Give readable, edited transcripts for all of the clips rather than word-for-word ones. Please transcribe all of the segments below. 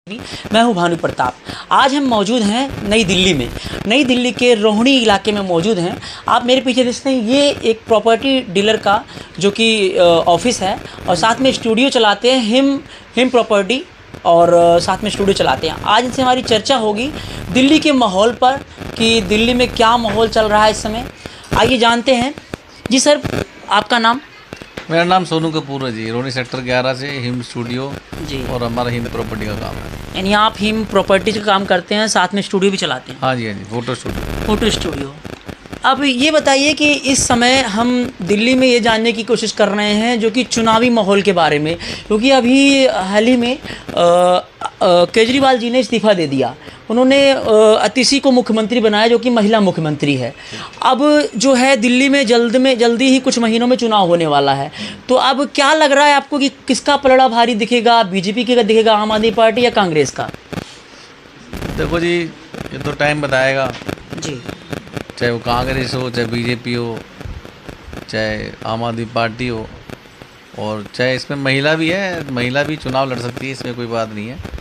मैं हूं भानु प्रताप। आज हम मौजूद हैं नई दिल्ली में, नई दिल्ली के रोहिणी इलाके में मौजूद हैं। आप मेरे पीछे देखते हैं, ये एक प्रॉपर्टी डीलर का जो कि ऑफिस है और साथ में स्टूडियो चलाते हैं हिम प्रॉपर्टी, और साथ में स्टूडियो चलाते हैं। आज इनसे हमारी चर्चा होगी दिल्ली के माहौल पर कि दिल्ली में क्या माहौल चल रहा है इस समय। आइए जानते हैं। जी सर, आपका नाम? मेरा नाम सोनू कपूर है जी। रोहिणी सेक्टर 11 से हिम स्टूडियो जी, और हमारा हिम प्रॉपर्टी का काम है। यानी आप हिम प्रॉपर्टी का काम करते हैं, साथ में स्टूडियो भी चलाते हैं? हाँ जी, फोटो स्टूडियो। Photo studio. अब ये बताइए कि इस समय हम दिल्ली में ये जानने की कोशिश कर रहे हैं जो कि चुनावी माहौल के बारे में, क्योंकि अभी हाल ही में केजरीवाल जी ने इस्तीफ़ा दे दिया। उन्होंने अतिशी को मुख्यमंत्री बनाया जो कि महिला मुख्यमंत्री है। अब जो है दिल्ली में जल्दी ही कुछ महीनों में चुनाव होने वाला है, तो अब क्या लग रहा है आपको कि किसका पलड़ा भारी दिखेगा? बीजेपी का दिखेगा, आम आदमी पार्टी या कांग्रेस का? देखो जी, ये तो टाइम बताएगा जी। चाहे वो कांग्रेस हो, चाहे बीजेपी हो, चाहे आम आदमी पार्टी हो, और चाहे इसमें महिला भी है। महिला भी चुनाव लड़ सकती है, इसमें कोई बात नहीं है।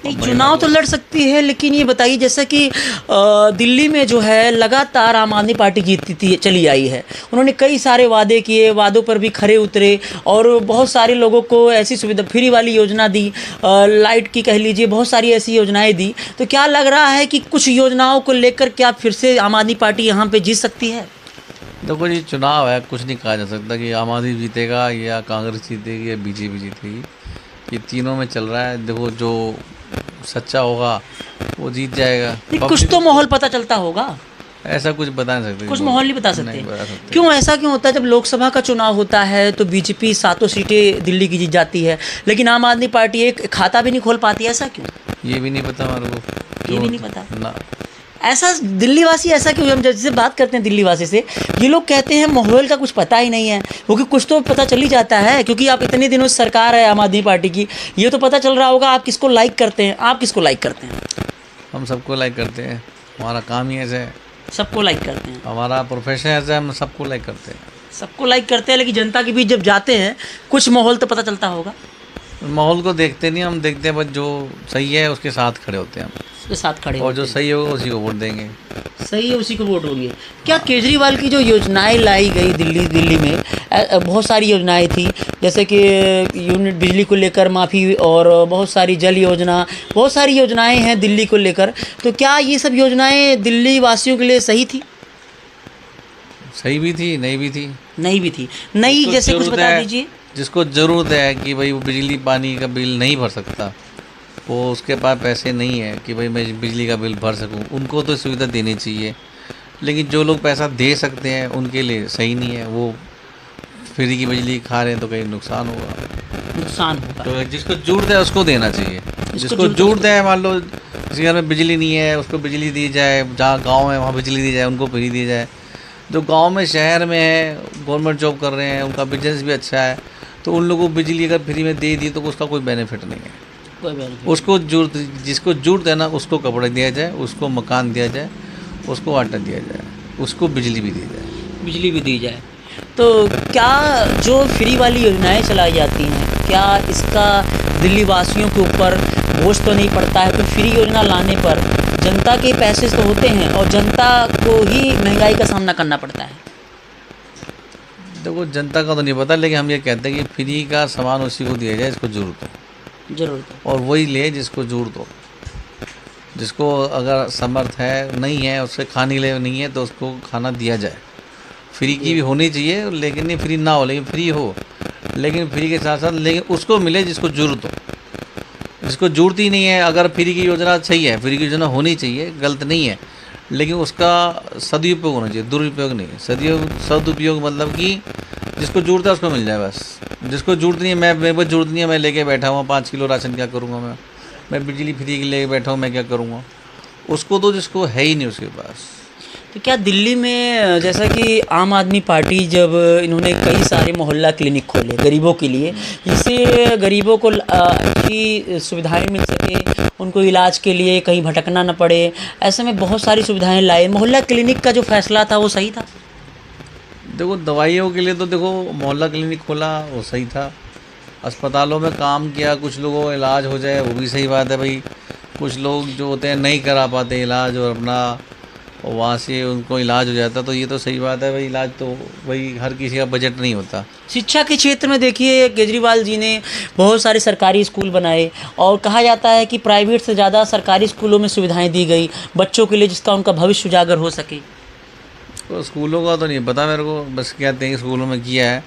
नहीं, चुनाव तो लड़ सकती है, लेकिन ये बताइए जैसा कि दिल्ली में जो है लगातार आम आदमी पार्टी जीतती चली आई है। उन्होंने कई सारे वादे किए, वादों पर भी खरे उतरे और बहुत सारे लोगों को ऐसी सुविधा, फ्री वाली योजना दी, लाइट की कह लीजिए, बहुत सारी ऐसी योजनाएं दी। तो क्या लग रहा है कि कुछ योजनाओं को लेकर क्या फिर से आम आदमी पार्टी यहाँ पे जीत सकती है? देखो जी, चुनाव है, कुछ नहीं कहा जा सकता कि आम आदमी जीतेगा या कांग्रेस जीतेगी या बीजेपी जीतेगी। ये तीनों में चल रहा है। देखो, जो सच्चा होगा वो जीत जाएगा। कुछ तो माहौल पता चलता होगा। ऐसा कुछ बता नहीं सकते, कुछ माहौल नहीं बता सकते। नहीं बता सकते। क्यों ऐसा क्यों होता है? जब लोकसभा का चुनाव होता है तो बीजेपी 7 सीटें दिल्ली की जीत जाती है, लेकिन आम आदमी पार्टी एक खाता भी नहीं खोल पाती है। ऐसा क्यों? ये भी नहीं पता हमारे को। ये भी नहीं पता ना। ऐसा दिल्ली वासी ऐसा क्यों? हम जैसे बात करते हैं दिल्ली वासी से, ये लोग कहते हैं माहौल का कुछ पता ही नहीं है, क्योंकि कुछ तो पता चल ही जाता है। क्योंकि आप इतने दिनों से सरकार है आम आदमी पार्टी की, ये तो पता चल रहा होगा आप किसको लाइक करते हैं। आप किसको लाइक करते हैं? हम सबको लाइक करते हैं, हमारा काम ही ऐसा है। सबको लाइक करते हैं, हमारा प्रोफेशन ऐसा है, हम सबको लाइक करते हैं। सबको लाइक करते हैं, लेकिन जनता के बीच जब जाते हैं कुछ माहौल तो पता चलता होगा। माहौल को देखते नहीं, हम देखते हैं बस जो सही है उसके साथ खड़े होते हैं हम। उसके साथ खड़े और जो सही होगा उसी को वोट देंगे। सही है, उसी को वोट होगी। क्या केजरीवाल की जो योजनाएं लाई गई दिल्ली में, बहुत सारी योजनाएं थी, जैसे कि यूनिट बिजली को लेकर माफ़ी और बहुत सारी जल योजना, बहुत सारी योजनाएं हैं दिल्ली को लेकर, तो क्या ये सब योजनाएं दिल्ली वासियों के लिए सही थी? सही भी थी, नहीं भी थी। नहीं भी थी। नहीं जैसे कुछ बता दीजिए। जिसको ज़रूरत है कि भाई वो बिजली पानी का बिल नहीं भर सकता, वो उसके पास पैसे नहीं है कि भाई मैं बिजली का बिल भर सकूं, उनको तो सुविधा देनी चाहिए। लेकिन जो लोग पैसा दे सकते हैं उनके लिए सही नहीं है। वो फ्री की बिजली खा रहे हैं तो कहीं नुकसान होगा। तो जिसको ज़रूरत है उसको देना चाहिए। जिसको ज़रूरत है, मान लो किसी घर में बिजली नहीं है, उसको बिजली दी जाए। जहाँ गाँव है वहाँ बिजली दी जाए, उनको फ्री दी जाए। जो गाँव में शहर में है, गवर्नमेंट जॉब कर रहे हैं, उनका बिजनेस भी अच्छा है, तो उन लोगों को बिजली अगर फ्री में दे दी तो उसका कोई बेनिफिट नहीं है। उसको जिसको जरूरत है ना, उसको कपड़ा दिया जाए, उसको मकान दिया जाए, उसको आटा दिया जाए, उसको बिजली भी दी जाए। तो क्या जो फ्री वाली योजनाएं चलाई जाती हैं, क्या इसका दिल्ली वासियों के ऊपर बोझ तो नहीं पड़ता है? तो फ्री योजना लाने पर जनता के पैसे तो होते हैं और जनता को ही महंगाई का सामना करना पड़ता है। देखो, जनता का तो नहीं पता, लेकिन हम ये कहते हैं कि फ्री का सामान उसी को दिया जाए जिसको ज़रूरत है, और वही ले जिसको ज़रूरत हो। जिसको अगर समर्थ है, नहीं है, उससे खाने के लिए नहीं है, तो उसको खाना दिया जाए। फ्री की भी होनी चाहिए, लेकिन नहीं फ्री ना हो, लेकिन फ्री हो, लेकिन फ्री के साथ साथ लेकिन उसको मिले जिसको ज़रूरत हो। जिसको ज़रूरत ही नहीं है, अगर फ्री की योजना सही है, फ्री की योजना होनी चाहिए, गलत नहीं है, लेकिन उसका सदुपयोग होना चाहिए, दुरुपयोग नहीं। सदुपयोग मतलब कि जिसको ज़रूरत है उसको मिल जाए बस। जिसको ज़रूरत नहीं है, मेरे पास ज़रूरत नहीं है, मैं लेके बैठा हुआ 5 किलो राशन, क्या करूँगा मैं बिजली फ्री के लेके बैठा हूँ, मैं क्या करूँगा? उसको तो जिसको है ही नहीं उसके पास। तो क्या दिल्ली में जैसा कि आम आदमी पार्टी जब इन्होंने कई सारे मोहल्ला क्लिनिक खोले गरीबों के लिए, जिससे गरीबों को अच्छी सुविधाएं मिल सके, उनको इलाज के लिए कहीं भटकना न पड़े, ऐसे में बहुत सारी सुविधाएं लाए। मोहल्ला क्लिनिक का जो फैसला था वो सही था? देखो, दवाइयों के लिए तो देखो मोहल्ला क्लिनिक खोला वो सही था, अस्पतालों में काम किया, कुछ लोगों का इलाज हो जाए वो भी सही बात है भाई। कुछ लोग जो होते हैं नहीं करा पाते इलाज और अपना वहाँ से उनको इलाज हो जाता, तो ये तो सही बात है भाई। इलाज तो भाई हर किसी का बजट नहीं होता। शिक्षा के क्षेत्र में देखिए केजरीवाल जी ने बहुत सारे सरकारी स्कूल बनाए और कहा जाता है कि प्राइवेट से ज़्यादा सरकारी स्कूलों में सुविधाएं दी गई बच्चों के लिए, जिसका उनका भविष्य उजागर हो सके। तो स्कूलों का तो नहीं पता मेरे को, बस कहते हैं कि स्कूलों में किया है,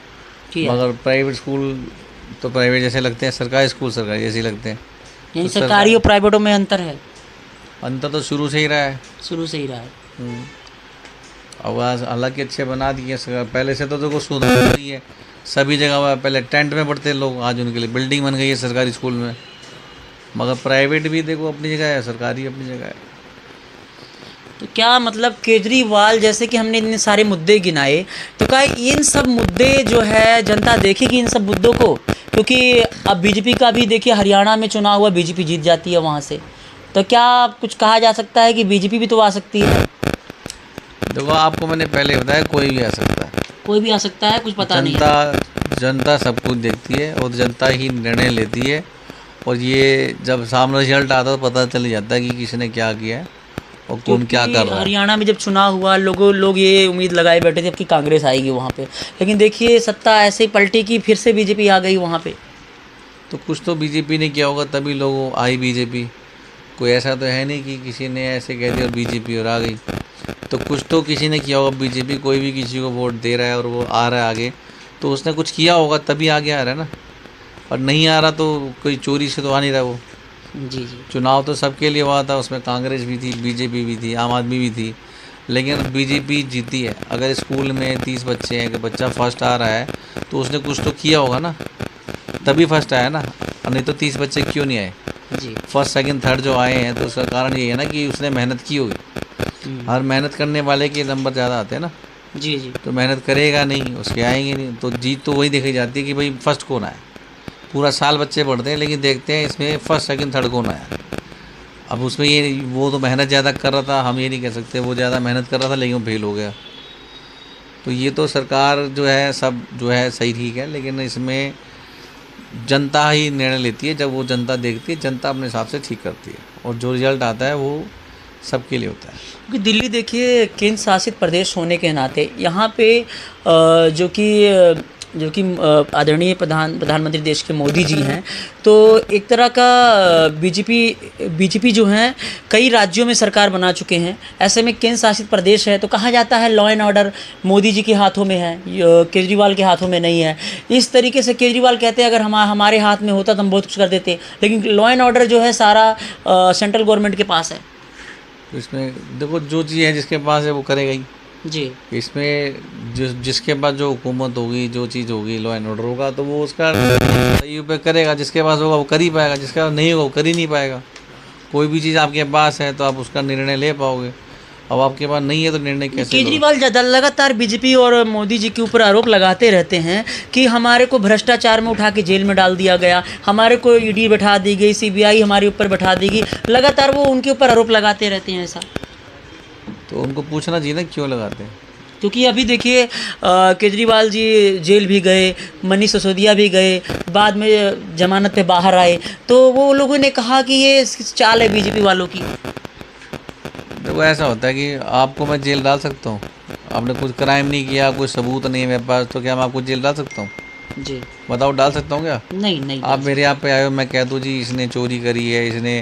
मगर प्राइवेट स्कूल तो प्राइवेट जैसे लगते हैं, सरकारी स्कूल सरकारी जैसे लगते हैं। यही तो सरकारी और प्राइवेटों में अंतर है। अंतर तो शुरू से ही रहा है, शुरू से ही रहा है। अब हालांकि अच्छे बना दिए, पहले से तो देखो सुधार हुई है सभी जगह। हुआ पहले टेंट में पढ़ते लोग, आज उनके लिए बिल्डिंग बन गई है सरकारी स्कूल में। मगर प्राइवेट भी देखो अपनी जगह है, सरकारी अपनी जगह है। तो क्या मतलब केजरीवाल, जैसे कि हमने इतने सारे मुद्दे गिनाए, तो क्या इन सब मुद्दे जो है जनता देखेगी इन सब मुद्दों को? क्योंकि अब बीजेपी का भी देखिए हरियाणा में चुनाव हुआ, बीजेपी जीत जाती है वहाँ से, तो क्या कुछ कहा जा सकता है कि बीजेपी भी तो आ सकती है? देखो आपको मैंने पहले बताया कोई भी आ सकता है, कोई भी आ सकता है, कुछ पता नहीं है। जनता सब कुछ देखती है और जनता ही निर्णय लेती है। और ये जब सामने रिजल्ट आता है तो पता चल जाता है कि किसने क्या किया है और कौन क्या कर रहा है। हरियाणा में जब चुनाव हुआ लोग ये उम्मीद लगाए बैठे थे कि कांग्रेस आएगी वहाँ पे, लेकिन देखिए सत्ता ऐसे ही पलटी कि फिर से बीजेपी आ गई वहाँ पे। तो कुछ तो बीजेपी ने किया होगा तभी लोगों आई बीजेपी। कोई ऐसा तो है नहीं कि किसी ने ऐसे कह दिया और बीजेपी और आ गई। तो कुछ तो किसी ने किया होगा। बीजेपी कोई भी किसी को वोट दे रहा है और वो आ रहा है आगे, तो उसने कुछ किया होगा तभी आगे आ रहा है ना। और नहीं आ रहा तो कोई चोरी से तो आ नहीं रहा वो। जी। चुनाव तो सबके लिए हुआ था, उसमें कांग्रेस भी थी, बीजेपी भी थी, आम आदमी भी थी, लेकिन बीजेपी जीती है। अगर स्कूल में 30 बच्चे हैं कि बच्चा फर्स्ट आ रहा है तो उसने कुछ तो किया होगा ना, तभी फर्स्ट आया ना। नहीं तो 30 बच्चे क्यों नहीं आए? जी। फर्स्ट सेकंड थर्ड जो आए हैं तो उसका कारण ये है ना कि उसने मेहनत की होगी। हर मेहनत करने वाले के नंबर ज़्यादा आते हैं ना। जी। तो मेहनत करेगा नहीं उसके आएंगे नहीं। तो जीत तो वही देखी जाती है कि भाई फर्स्ट कौन आया। पूरा साल बच्चे पढ़ते हैं लेकिन देखते हैं इसमें फर्स्ट सेकंड थर्ड कौन आया। अब उसमें ये वो तो मेहनत ज़्यादा कर रहा था, हम ये नहीं कह सकते वो ज़्यादा मेहनत कर रहा था लेकिन वो फेल हो गया। तो ये तो सरकार जो है सब जो है सही ठीक है, लेकिन इसमें जनता ही निर्णय लेती है। जब वो जनता देखती है, जनता अपने हिसाब से ठीक करती है और जो रिजल्ट आता है वो सबके लिए होता है। क्योंकि दिल्ली देखिए केंद्र शासित प्रदेश होने के नाते यहाँ पे जो कि आदरणीय प्रधानमंत्री देश के मोदी जी हैं, तो एक तरह का बीजेपी जो हैं कई राज्यों में सरकार बना चुके हैं। ऐसे में केंद्र शासित प्रदेश है तो कहा जाता है law and order Modi ji के हाथों में है, केजरीवाल के हाथों में नहीं है। इस तरीके से केजरीवाल कहते हैं अगर हमारे हाथ में होता तो हम बहुत कुछ कर देते, लेकिन लॉ एंड ऑर्डर जो है सारा सेंट्रल गवर्नमेंट के पास है। तो इसमें देखो जो चीज़ है जिसके पास है वो करेगा ही जी। इसमें जिसके पास जो हुकूमत होगी, जो चीज़ होगी, लॉ एंड ऑर्डर होगा तो वो उसका सही उपयोग करेगा। जिसके पास होगा वो कर ही पाएगा, जिसके पास नहीं होगा वो कर ही नहीं पाएगा। कोई भी चीज़ आपके पास है तो आप उसका निर्णय ले पाओगे, अब आपके पास नहीं है तो निर्णय कैसे? केजरीवाल लगातार बीजेपी और मोदी जी के ऊपर आरोप लगाते रहते हैं कि हमारे को भ्रष्टाचार में उठा के जेल में डाल दिया गया, हमारे को ईडी बैठा दी गई, सीबीआई हमारे ऊपर बैठा दी गई। लगातार वो उनके ऊपर आरोप लगाते रहते हैं ऐसा। तो उनको पूछना चाहिए ना क्यों लगाते हैं। क्योंकि अभी देखिए केजरीवाल जी जेल भी गए, मनीष सिसोदिया भी गए, बाद में जमानत पे बाहर आए, तो वो लोगों ने कहा कि ये चाल है बीजेपी वालों की। देखो ऐसा होता है कि आपको मैं जेल डाल सकता हूँ, आपने कुछ क्राइम नहीं किया, कोई सबूत नहीं है मेरे पास, तो क्या मैं आपको जेल डाल सकता हूँ? जी बताओ, डाल सकता हूँ क्या? नहीं। आप मेरे यहाँ पे आए हो, मैं कह दूँ जी इसने चोरी करी है, इसने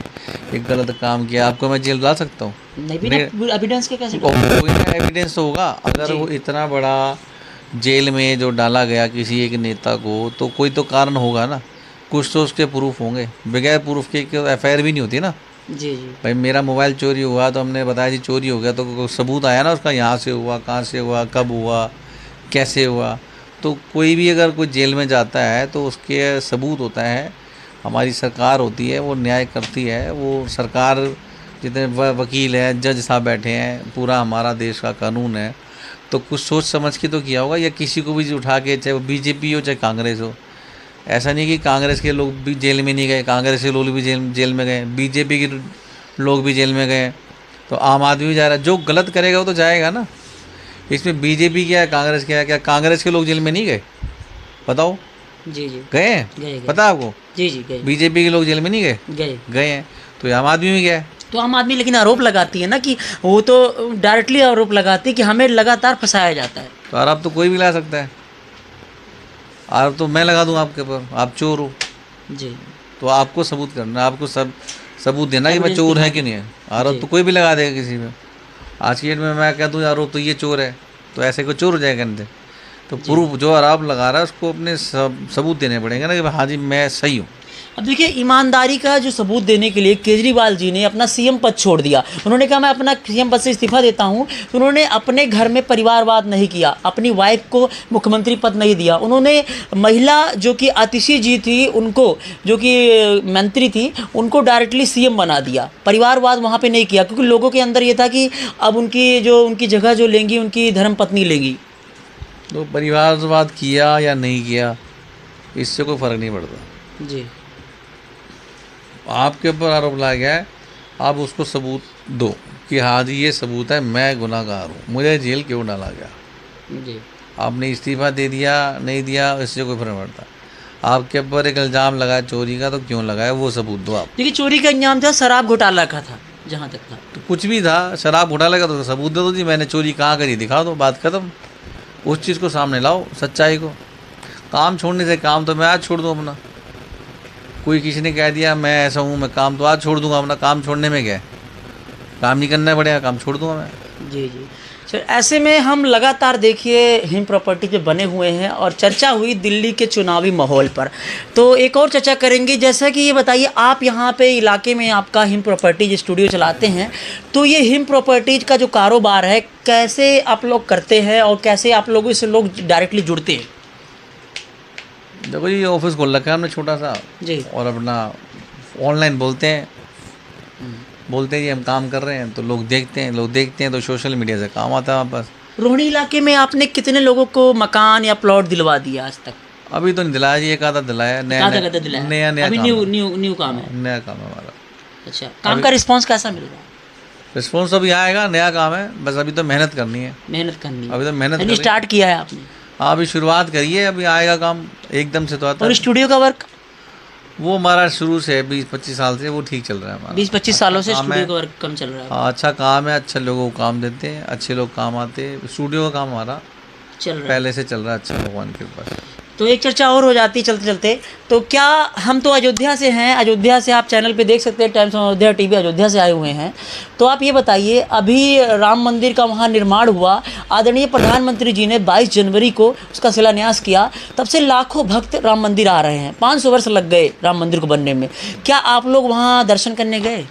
एक गलत काम किया, आपको मैं जेल डाल सकता हूँ? नहीं, एविडेंस के कैसे? कोई ना एविडेंस तो होगा। अगर वो इतना बड़ा जेल में जो डाला गया किसी एक नेता को, तो कोई तो कारण होगा ना, कुछ तो उसके प्रूफ होंगे। बगैर प्रूफ के एफआईआर भी नहीं होती ना। जी। भाई मेरा मोबाइल चोरी हुआ तो हमने बताया जी चोरी हो गया, तो सबूत आया ना उसका, यहाँ से हुआ, कहाँ से हुआ, कब हुआ, कैसे हुआ। तो कोई भी अगर कोई जेल में जाता है तो उसके सबूत होता है। हमारी सरकार होती है, वो न्याय करती है। वो सरकार जितने वकील हैं, जज साहब बैठे हैं, पूरा हमारा देश का कानून है, तो कुछ सोच समझ के तो किया होगा। या किसी को भी उठा के, चाहे वो बीजेपी हो चाहे कांग्रेस हो, ऐसा नहीं कि कांग्रेस के लोग भी जेल में नहीं गए, कांग्रेस के लोग भी जेल में गए, बीजेपी के लोग भी जेल में गए, तो आम आदमी भी जा रहा है। जो गलत करेगा वो तो जाएगा ना। इसमें बीजेपी क्या है, कांग्रेस क्या है? क्या कांग्रेस के लोग जेल में नहीं गए? बताओ। जी जी गए हैं? गए पता आपको? जी जी गए बीजेपी के लोग जेल में नहीं गए? गए हैं। तो ये आम आदमी भी गया है। तो आम आदमी लेकिन आरोप लगाती है ना कि वो तो डायरेक्टली आरोप लगाती है कि हमें लगातार फंसाया जाता है। तो आरोप तो कोई भी ला सकता है। आरोप तो मैं लगा दूँ आपके ऊपर, आप चोर हो। जी। तो आपको सबूत करना, आपको सबूत देना कि मैं चोर है कि नहीं है। आरोप जी। तो कोई भी लगा देगा किसी पे। आज की डेट में मैं कह दूँ आरोप तो ये चोर है, तो ऐसे कोई चोर हो जाएगा नहीं। तो प्रूफ जो आरोप लगा रहा है उसको अपने सबूत देने पड़ेंगे ना कि हाँ जी मैं सही हूँ। अब देखिए, ईमानदारी का जो सबूत देने के लिए केजरीवाल जी ने अपना सीएम पद छोड़ दिया। उन्होंने कहा मैं अपना सीएम पद से इस्तीफा देता हूं। तो उन्होंने अपने घर में परिवारवाद नहीं किया, अपनी वाइफ को मुख्यमंत्री पद नहीं दिया। उन्होंने महिला जो कि आतिशी जी थी उनको, जो कि मंत्री थी, उनको डायरेक्टली सीएम बना दिया। परिवारवाद वहाँ पे नहीं किया, क्योंकि लोगों के अंदर ये था कि अब उनकी जगह जो लेंगी उनकी धर्मपत्नी लेंगी। तो परिवारवाद किया या नहीं किया इससे कोई फ़र्क नहीं पड़ता जी। आपके ऊपर आरोप लगाया गया है, आप उसको सबूत दो कि हाँ जी ये सबूत है मैं गुनाहगार हूँ, मुझे जेल क्यों डाला गया। जी। आपने इस्तीफा दे दिया नहीं दिया इससे कोई फर्क नहीं पड़ता। आपके ऊपर एक इल्ज़ाम लगाया चोरी का, तो क्यों लगाया वो सबूत दो आप। देखिए, चोरी का इंजाम था, शराब घोटाला का था, जहाँ तक था। तो कुछ भी था, शराब घोटाले का तो सबूत दे दो जी, मैंने चोरी कहाँ करी दिखा दो, बात खत्म। उस चीज़ को सामने लाओ, सच्चाई को। काम छोड़ने से, काम तो मैं आज छोड़ दूँ अपना। कोई किसी ने कह दिया मैं ऐसा हूँ, मैं काम तो आज छोड़ दूंगा अपना। काम छोड़ने में क्या है, काम नहीं करना पड़ेगा, काम छोड़ दूंगा मैं। जी जी। सर, ऐसे में हम लगातार देखिए हिम प्रॉपर्टी पे बने हुए हैं और चर्चा हुई दिल्ली के चुनावी माहौल पर। तो एक और चर्चा करेंगे, जैसा कि ये बताइए, आप यहाँ पे इलाके में आपका हिम प्रॉपर्टीज स्टूडियो चलाते हैं, तो ये हिम प्रॉपर्टीज का जो कारोबार है कैसे आप लोग करते हैं और कैसे आप लोगों से लोग डायरेक्टली जुड़ते हैं? देखो जी, ऑफिस खोल रखा है हमने छोटा सा जी। और अपना ऑनलाइन बोलते हैं जी हम काम कर रहे हैं, तो लोग देखते हैं तो सोशल मीडिया से काम आता है वापस। रोहिणी इलाके में आपने कितने लोगों को मकान या प्लॉट दिलवा दिया आज तक? अभी तो नहीं दिलाया जी, एक आधा दिलाया, नया अभी न्यू काम है। नया काम है हमारा। अच्छा, काम का रिस्पांस कैसा मिल रहा है? रिस्पॉन्स अभी आएगा, नया काम है, बस अभी तो मेहनत करनी है। अभी तो मेहनत स्टार्ट किया है आपने? हाँ, अभी शुरुआत करिए, अभी आएगा काम एकदम से तो आता है। और स्टूडियो का वर्क? वो हमारा शुरू से 20-25 साल से वो ठीक चल रहा है हमारा। 20-25 सालों से स्टूडियो का वर्क कम चल रहा है? हाँ, अच्छा काम है, अच्छे लोगों को काम देते हैं, अच्छे लोग काम आते हैं। स्टूडियो का काम हमारा चल रहा है, पहले से चल रहा है, अच्छा भगवान के ऊपर। तो एक चर्चा और हो जाती चलते चलते, तो क्या हम तो अयोध्या से हैं, अयोध्या से आप चैनल पे देख सकते हैं, times of Ayodhya TV Ayodhya से आए हुए हैं। तो आप ये बताइए, अभी राम मंदिर का वहाँ निर्माण हुआ, आदरणीय प्रधानमंत्री जी ने 22 जनवरी को उसका शिलान्यास किया, तब से लाखों भक्त राम मंदिर आ रहे हैं। 500 वर्ष लग गए राम मंदिर को बनने में। क्या आप लोग वहाँ दर्शन करने गए?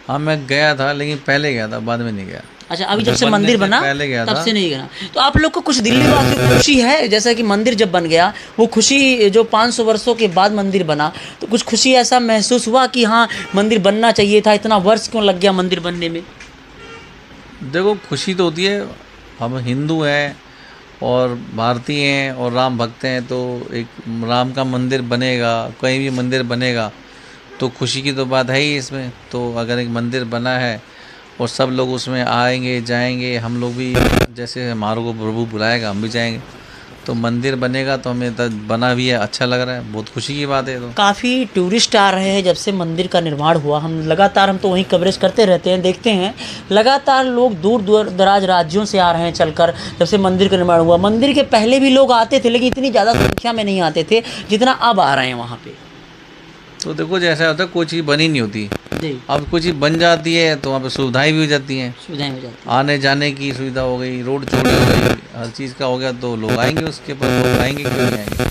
हाँ, मैं गया था, लेकिन पहले गया था, बाद में नहीं गया। अच्छा, अभी जब से मंदिर बना तब से नहीं गया। तो आप लोग को कुछ दिल्ली वासियों को खुशी है, जैसा कि मंदिर जब बन गया, वो खुशी जो 500 वर्षों के बाद मंदिर बना, तो कुछ खुशी ऐसा महसूस हुआ कि हाँ मंदिर बनना चाहिए था, इतना वर्ष क्यों लग गया मंदिर बनने में? देखो, खुशी तो होती है, हम हिंदू हैं और भारतीय हैं और राम भक्त हैं, तो एक राम का मंदिर बनेगा, कहीं भी मंदिर बनेगा तो खुशी की तो बात है ही इसमें। तो अगर एक मंदिर बना है और सब लोग उसमें आएंगे जाएंगे, हम लोग भी जैसे हमारे को प्रभु बुलाएगा हम भी जाएंगे, तो मंदिर बनेगा तो हमें बना भी है, अच्छा लग रहा है, बहुत खुशी की बात है। तो काफ़ी टूरिस्ट आ रहे हैं जब से मंदिर का निर्माण हुआ। हम तो वहीं कवरेज करते रहते हैं, देखते हैं लगातार लोग दूर दराज राज्यों से आ रहे हैं चलकर। जब से मंदिर का निर्माण हुआ, मंदिर के पहले भी लोग आते थे, लेकिन इतनी ज़्यादा संख्या में नहीं आते थे जितना अब आ रहे हैं वहाँ पे। तो देखो, जैसा होता है, कोई चीज़ बनी नहीं होती, अब कोई चीज़ बन जाती है तो वहाँ पे सुविधाएं भी हो जाती हैं, आने जाने की सुविधा हो गई, रोड चौड़ी हो गई, हर चीज़ का हो गया, तो लोग आएंगे उसके पर, लोग आएंगे क्यों नहीं आएंगे।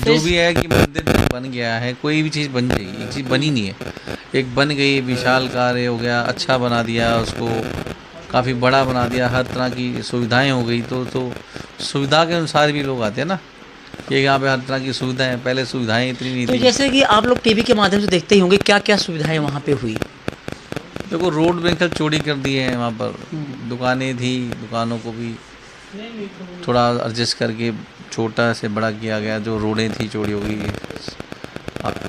जो भी है कि मंदिर बन गया है, कोई भी चीज़ बन जाएगी, एक चीज़ बनी नहीं है, एक बन गई, विशाल कार्य हो गया, अच्छा बना दिया उसको, काफ़ी बड़ा बना दिया, हर तरह की सुविधाएँ हो गई, तो सुविधा के अनुसार भी लोग आते हैं ना, कि यहाँ पे हर तरह की सुविधाएं, पहले सुविधाएं इतनी नहीं थी। तो जैसे कि आप लोग टीवी के माध्यम से देखते ही होंगे, क्या क्या सुविधाएं वहाँ पे हुई? देखो, रोड बैंकल चौड़ी कर दिए हैं, वहाँ पर दुकानें थी, दुकानों को भी थोड़ा एडजस्ट करके छोटा से बड़ा किया गया, जो रोडें थी चौड़ी हो गई।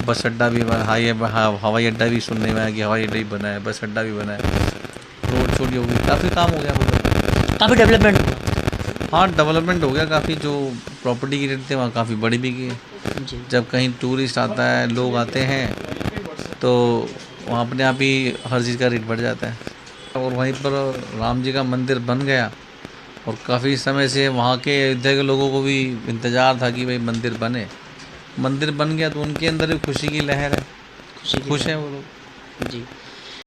बस अड्डा भी बना, हवाई अड्डा भी सुनने में आया कि हवाई अड्डा भी बना है, बस अड्डा भी बना है, रोड चौड़ी हो गई, काफ़ी काम हो गया, काफ़ी डेवलपमेंट हुआ। हाँ, डेवलपमेंट हो गया काफ़ी। जो प्रॉपर्टी की रेट थी वहाँ काफ़ी बढ़ी भी गई है। जब कहीं टूरिस्ट आता है, लोग आते हैं, तो वहाँ अपने आप ही हर चीज़ का रेट बढ़ जाता है। और वहीं पर राम जी का मंदिर बन गया और काफ़ी समय से वहाँ के अयोध्या के लोगों को भी इंतज़ार था कि भाई मंदिर बने। मंदिर बन गया तो उनके अंदर भी खुशी की लहर है, खुश हैं वो लोग। जी।